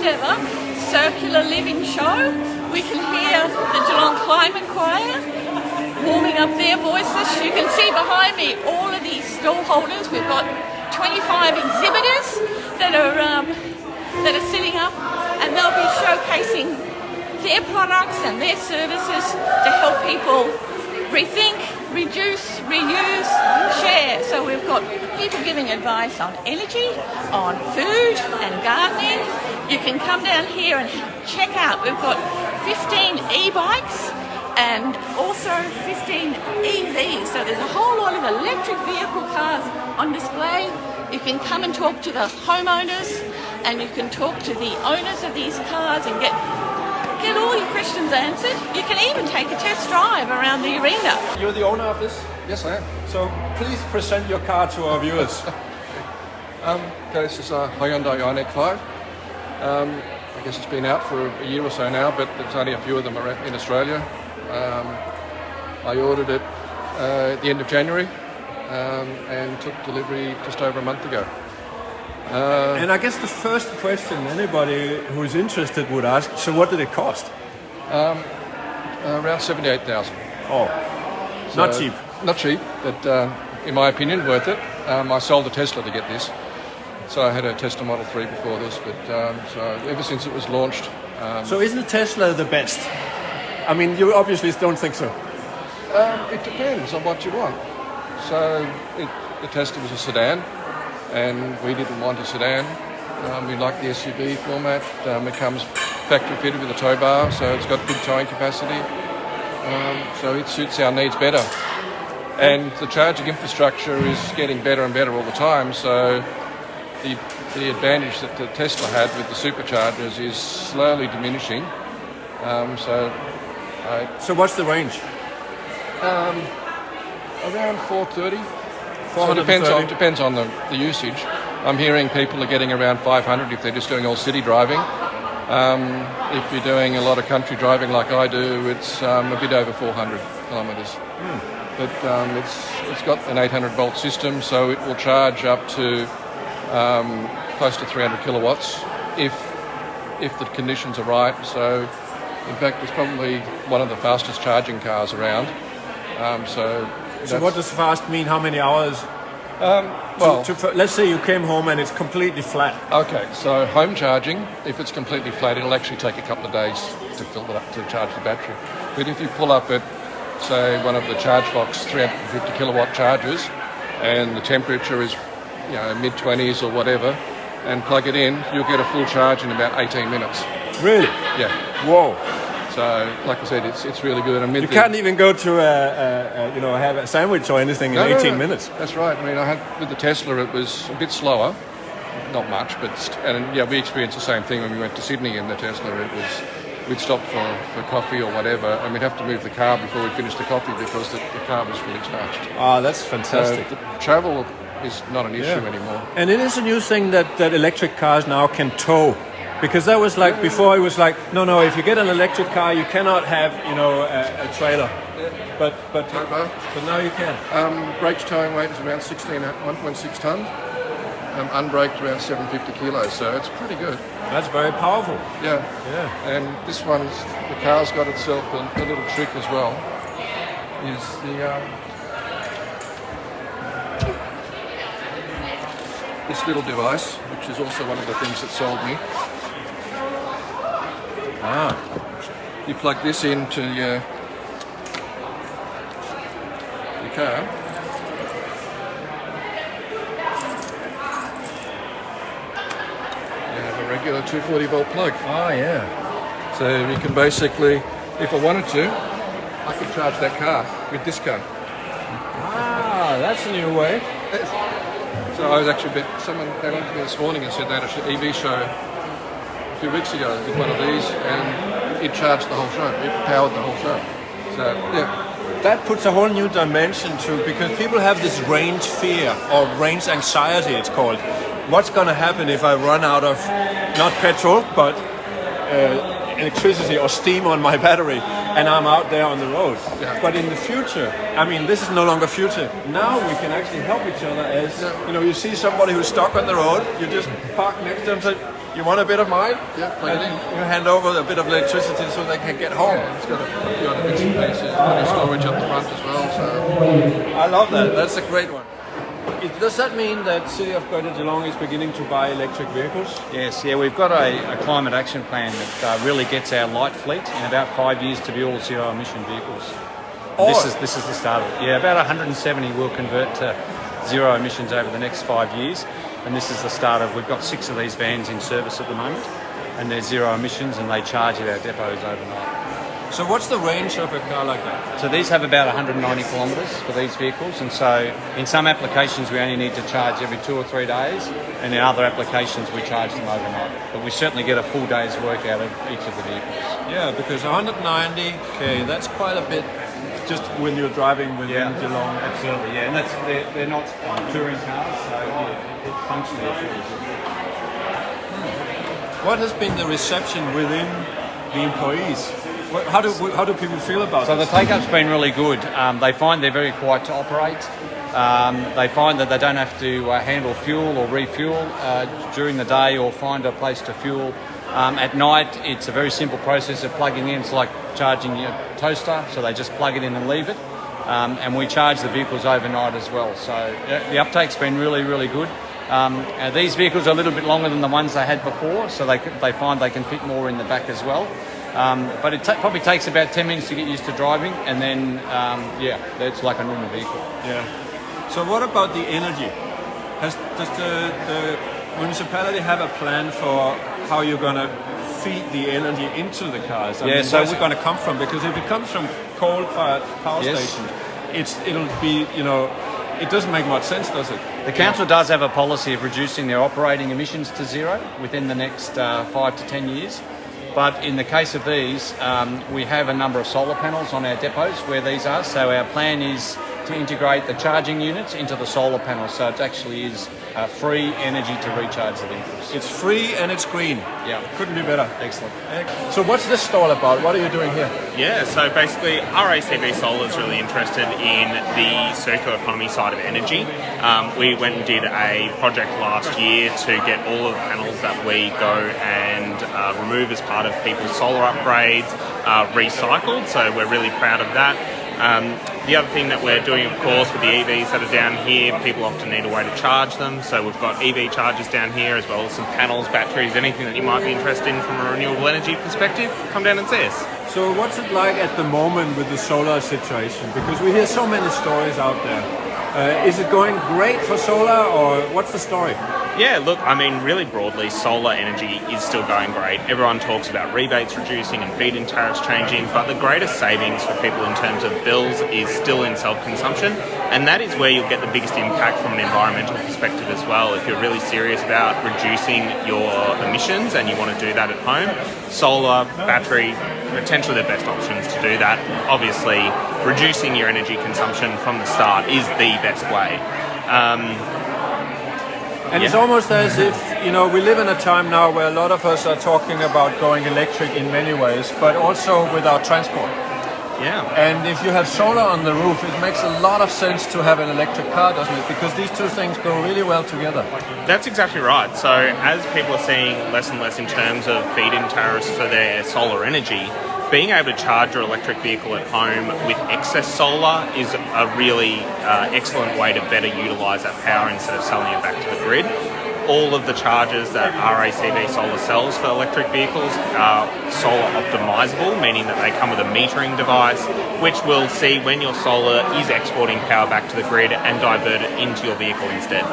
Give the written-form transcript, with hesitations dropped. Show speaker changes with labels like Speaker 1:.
Speaker 1: ever circular living show. We can hear the Geelong Climate Choir warming up their voices. You can see behind me all of these stall holders. We've got 25 exhibitors that are sitting up, and they'll be showcasing their products and their services to help people rethink, reduce, reuse, share. So we've got people giving advice on energy, on food and gardening. You can come down here and check out. We've got 15 e-bikes and also 15 EVs. So there's a whole lot of electric vehicle cars on display. You can come and talk to the homeowners, and you can talk to the owners of these cars and get all your questions answered. You can even take a test drive around the arena.
Speaker 2: You're the owner of this?
Speaker 3: Yes, I am.
Speaker 2: So please present your car to our viewers.
Speaker 3: Okay, this is a Hyundai Ioniq 5. I guess it's been out for a year or so now, but there's only a few of them in Australia. I ordered it at the end of January and took delivery just over a month ago.
Speaker 2: And I guess the first question anybody who's interested would ask, so what did it cost?
Speaker 3: Around 78,000.
Speaker 2: Oh,
Speaker 3: So,
Speaker 2: not cheap.
Speaker 3: Not cheap, but in my opinion, worth it. I sold a Tesla to get this. So I had a Tesla Model 3 before this, but so ever since it was launched.
Speaker 2: So isn't Tesla the best? I mean, you obviously don't think so.
Speaker 3: It depends on what you want. So the Tesla was a sedan, and we didn't want a sedan. We like the SUV format. It comes factory fitted with a tow bar, so it's got good towing capacity. So it suits our needs better. And the charging infrastructure is getting better and better all the time. So the advantage that the Tesla had with the superchargers is slowly diminishing.
Speaker 2: So what's the range?
Speaker 3: Around 430. So it depends on the usage. I'm hearing people are getting around 500 if they're just doing all city driving. If you're doing a lot of country driving like I do, it's a bit over 400 kilometres. But it's got an 800 volt system, so it will charge up to close to 300 kilowatts if the conditions are right. So in fact, it's probably one of the fastest charging cars around.
Speaker 2: So what does fast mean? How many hours? Let's say you came home and it's completely flat.
Speaker 3: Okay, so home charging, if it's completely flat, it'll actually take a couple of days to fill it up to charge the battery. But if you pull up at, say, one of the ChargeFox 350 kilowatt chargers, and the temperature is, mid-20s or whatever, and plug it in, you'll get a full charge in about 18 minutes.
Speaker 2: Really?
Speaker 3: Yeah.
Speaker 2: Whoa.
Speaker 3: So, like I said, it's really good.
Speaker 2: You can't even go to have a sandwich or anything in 18 minutes.
Speaker 3: That's right. I mean, with the Tesla, it was a bit slower, not much, we experienced the same thing when we went to Sydney in the Tesla. We'd stop for coffee or whatever, and we'd have to move the car before we finished the coffee because the car was fully charged.
Speaker 2: Oh, that's fantastic.
Speaker 3: So the travel is not an issue anymore.
Speaker 2: And it is a new thing that electric cars now can tow. Because that was like, before it was like, no, if you get an electric car, you cannot have, a trailer. But now you can.
Speaker 3: Brakes towing weight is around 1.6 tonne. Unbraked around 750 kilos, so it's pretty good.
Speaker 2: That's very powerful.
Speaker 3: Yeah. And this one's, the car's got itself a little trick as well. Is this little device, which is also one of the things that sold me. You plug this into your car. You have a regular 240 volt plug.
Speaker 2: Oh, yeah.
Speaker 3: So you can basically, if I wanted to, I could charge that car with this car.
Speaker 2: That's a new way.
Speaker 3: So I was actually someone came up to me this morning and said they had an EV show a few weeks ago with one of these, and it charged the whole show. It powered the whole show. So yeah.
Speaker 2: That puts a whole new dimension to, because people have this range fear or range anxiety, it's called. What's going to happen if I run out of not petrol but electricity or steam on my battery? and I'm out there on the road.
Speaker 3: Yeah.
Speaker 2: But in the future, I mean, this is no longer future. Now we can actually help each other as, you know, you see somebody who's stuck on the road, you just park next to them and say, you want a bit of mine?
Speaker 3: Yeah, plug it in.
Speaker 2: You hand over a bit of electricity so they can get home.
Speaker 3: It's got a few other bits and pieces, plenty of storage up the front as well. So
Speaker 2: I love that. That's a great one. Does that mean that City of Greater Geelong is beginning to buy electric vehicles?
Speaker 4: Yes, yeah, we've got a climate action plan that really gets our light fleet in about 5 years to be all zero emission vehicles.
Speaker 2: Oh.
Speaker 4: This is the start of it. Yeah, about 170 will convert to zero emissions over the next 5 years, and this is the start of. We've got 6 of these vans in service at the moment, and they're zero emissions, and they charge at our depots overnight.
Speaker 2: So what's the range of a car like that?
Speaker 4: So these have about 190 kilometres for these vehicles, and so in some applications we only need to charge every 2 or 3 days, and in other applications we charge them overnight. But we certainly get a full day's work out of each of the vehicles.
Speaker 2: Yeah, because 190k, that's quite a bit just when you're driving within Geelong.
Speaker 4: Absolutely, yeah, and they're not touring cars, so it functionally is really good.
Speaker 2: What has been the reception within the employees? How do people feel about
Speaker 4: So
Speaker 2: this?
Speaker 4: the take-up's been really good. They find they're very quiet to operate. They find that they don't have to handle fuel or refuel during the day or find a place to fuel. At night, it's a very simple process of plugging in. It's like charging your toaster, so they just plug it in and leave it. And we charge the vehicles overnight as well. So the uptake's been really, really good. These vehicles are a little bit longer than the ones they had before, so they find they can fit more in the back as well. But it probably takes about 10 minutes to get used to driving, and then, it's like a normal vehicle.
Speaker 2: Yeah. So what about the energy? Does the municipality have a plan for how you're going to feed the energy into the cars? I mean,
Speaker 4: so
Speaker 2: where's it going to come from? Because if it comes from coal-fired power stations, it'll be, you know, it doesn't make much sense, does it?
Speaker 4: The council does have a policy of reducing their operating emissions to zero within the next 5 to 10 years. But in the case of these, we have a number of solar panels on our depots where these are. So our plan is to integrate the charging units into the solar panels. So it actually is free energy to recharge the vehicles.
Speaker 2: It's free and it's green.
Speaker 4: Yeah.
Speaker 2: Couldn't be better.
Speaker 4: Excellent.
Speaker 2: So what's this stall about? What are you doing here?
Speaker 5: Yeah, so basically RACV Solar is really interested in the circular economy side of energy. We went and did a project last year to get all of the panels that we go and remove as part of people's solar upgrades recycled, so we're really proud of that. The other thing that we're doing, of course, with the EVs that are down here, people often need a way to charge them, so we've got EV chargers down here as well as some panels, batteries, anything that you might be interested in from a renewable energy perspective, come down and see us.
Speaker 2: So what's it like at the moment with the solar situation? Because we hear so many stories out there. Is it going great for solar, or what's the story?
Speaker 5: Yeah, look, I mean, really broadly, solar energy is still going great. Everyone talks about rebates reducing and feed-in tariffs changing, but the greatest savings for people in terms of bills is still in self-consumption, and that is where you'll get the biggest impact from an environmental perspective as well. If you're really serious about reducing your emissions and you want to do that at home, solar, battery, potentially the best options to do that. Obviously, reducing your energy consumption from the start is the best way.
Speaker 2: And it's almost as if, you know, we live in a time now where a lot of us are talking about going electric in many ways, but also with our transport.
Speaker 5: Yeah.
Speaker 2: And if you have solar on the roof, it makes a lot of sense to have an electric car, doesn't it? Because these two things go really well together.
Speaker 5: That's exactly right. So as people are seeing less and less in terms of feed-in tariffs for their solar energy, being able to charge your electric vehicle at home with excess solar is a really excellent way to better utilise that power instead of selling it back to the grid. All of the chargers that RACV Solar sells for electric vehicles are solar optimisable, meaning that they come with a metering device, which will see when your solar is exporting power back to the grid and divert it into your vehicle instead.